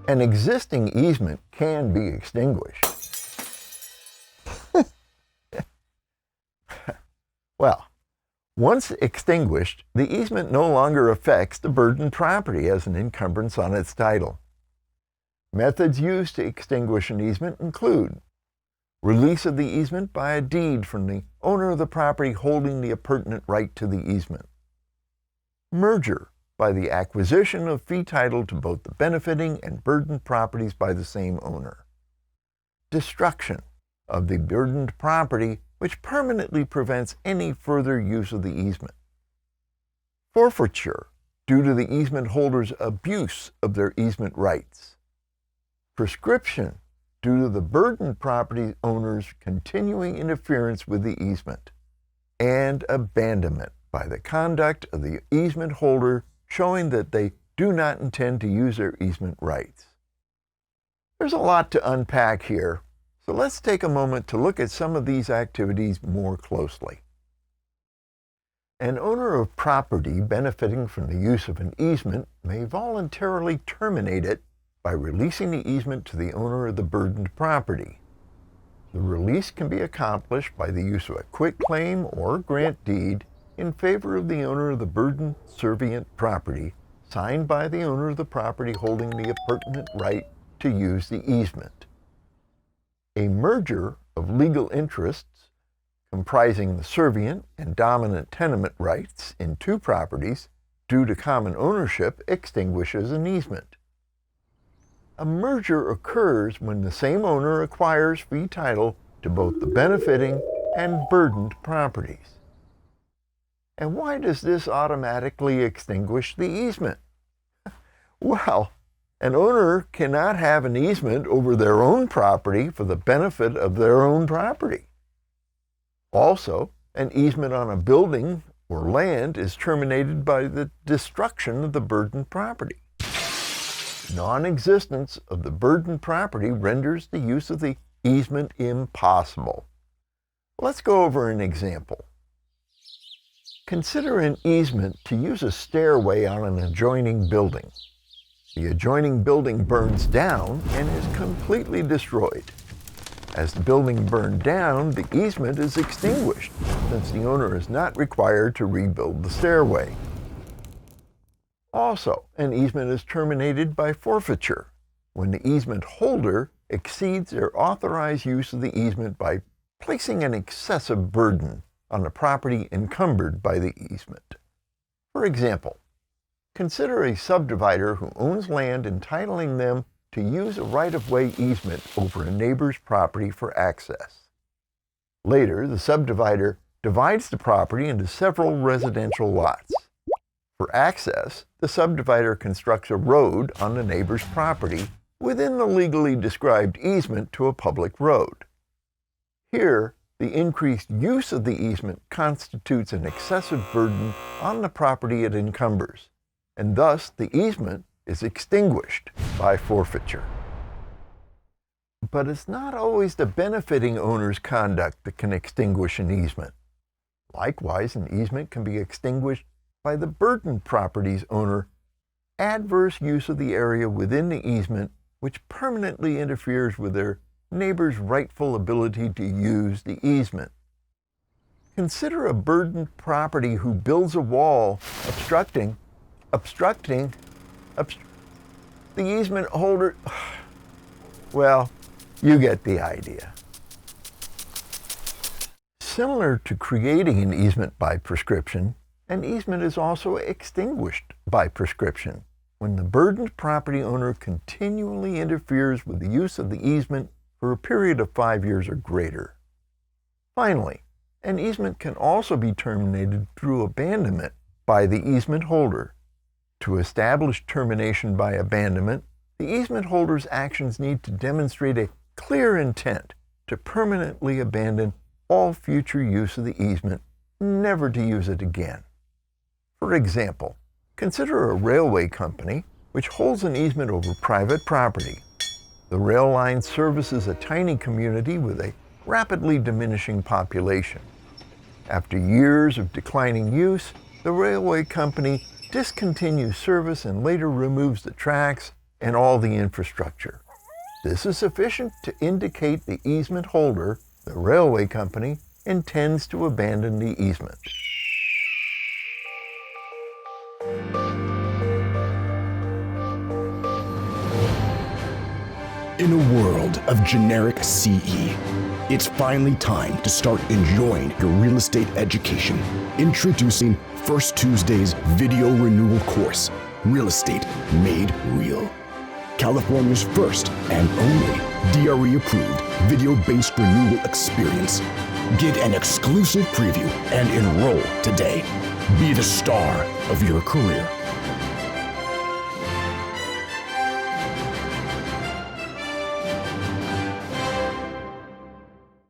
An existing easement can be extinguished. Well, once extinguished, the easement no longer affects the burdened property as an encumbrance on its title. Methods used to extinguish an easement include release of the easement by a deed from the owner of the property holding the appurtenant right to the easement, merger by the acquisition of fee title to both the benefiting and burdened properties by the same owner, destruction of the burdened property which permanently prevents any further use of the easement, forfeiture due to the easement holder's abuse of their easement rights, prescription due to the burdened property owner's continuing interference with the easement, and abandonment by the conduct of the easement holder showing that they do not intend to use their easement rights. There's a lot to unpack here, so let's take a moment to look at some of these activities more closely. An owner of property benefiting from the use of an easement may voluntarily terminate it by releasing the easement to the owner of the burdened property. The release can be accomplished by the use of a quitclaim or grant deed in favor of the owner of the burdened servient property, signed by the owner of the property holding the appurtenant right to use the easement. A merger of legal interests comprising the servient and dominant tenement rights in two properties due to common ownership extinguishes an easement. A merger occurs when the same owner acquires fee title to both the benefiting and burdened properties. And why does this automatically extinguish the easement? Well, an owner cannot have an easement over their own property for the benefit of their own property. Also, an easement on a building or land is terminated by the destruction of the burdened property. Non-existence of the burdened property renders the use of the easement impossible. Let's go over an example. Consider an easement to use a stairway on an adjoining building. The adjoining building burns down and is completely destroyed. As the building burned down, the easement is extinguished, since the owner is not required to rebuild the stairway. Also, an easement is terminated by forfeiture, when the easement holder exceeds their authorized use of the easement by placing an excessive burden on the property encumbered by the easement. For example, consider a subdivider who owns land entitling them to use a right-of-way easement over a neighbor's property for access. Later, the subdivider divides the property into several residential lots. For access, the subdivider constructs a road on the neighbor's property within the legally described easement to a public road. Here, the increased use of the easement constitutes an excessive burden on the property it encumbers, and thus the easement is extinguished by forfeiture. But it's not always the benefiting owner's conduct that can extinguish an easement. Likewise, an easement can be extinguished by the burdened property's owner adverse use of the area within the easement which permanently interferes with their neighbor's rightful ability to use the easement. Consider a burdened property who builds a wall obstructing the easement holder. Well, you get the idea. Similar to creating an easement by prescription, an easement is also extinguished by prescription when the burdened property owner continually interferes with the use of the easement for a period of 5 years or greater. Finally, an easement can also be terminated through abandonment by the easement holder. To establish termination by abandonment, the easement holder's actions need to demonstrate a clear intent to permanently abandon all future use of the easement, never to use it again. For example, consider a railway company which holds an easement over private property. The rail line services a tiny community with a rapidly diminishing population. After years of declining use, the railway company discontinues service and later removes the tracks and all the infrastructure. This is sufficient to indicate the easement holder, the railway company, intends to abandon the easement. In a world of generic CE, it's finally time to start enjoying your real estate education. Introducing First Tuesday's video renewal course, Real Estate Made Real. California's first and only DRE-approved video-based renewal experience. Get an exclusive preview and enroll today. Be the star of your career.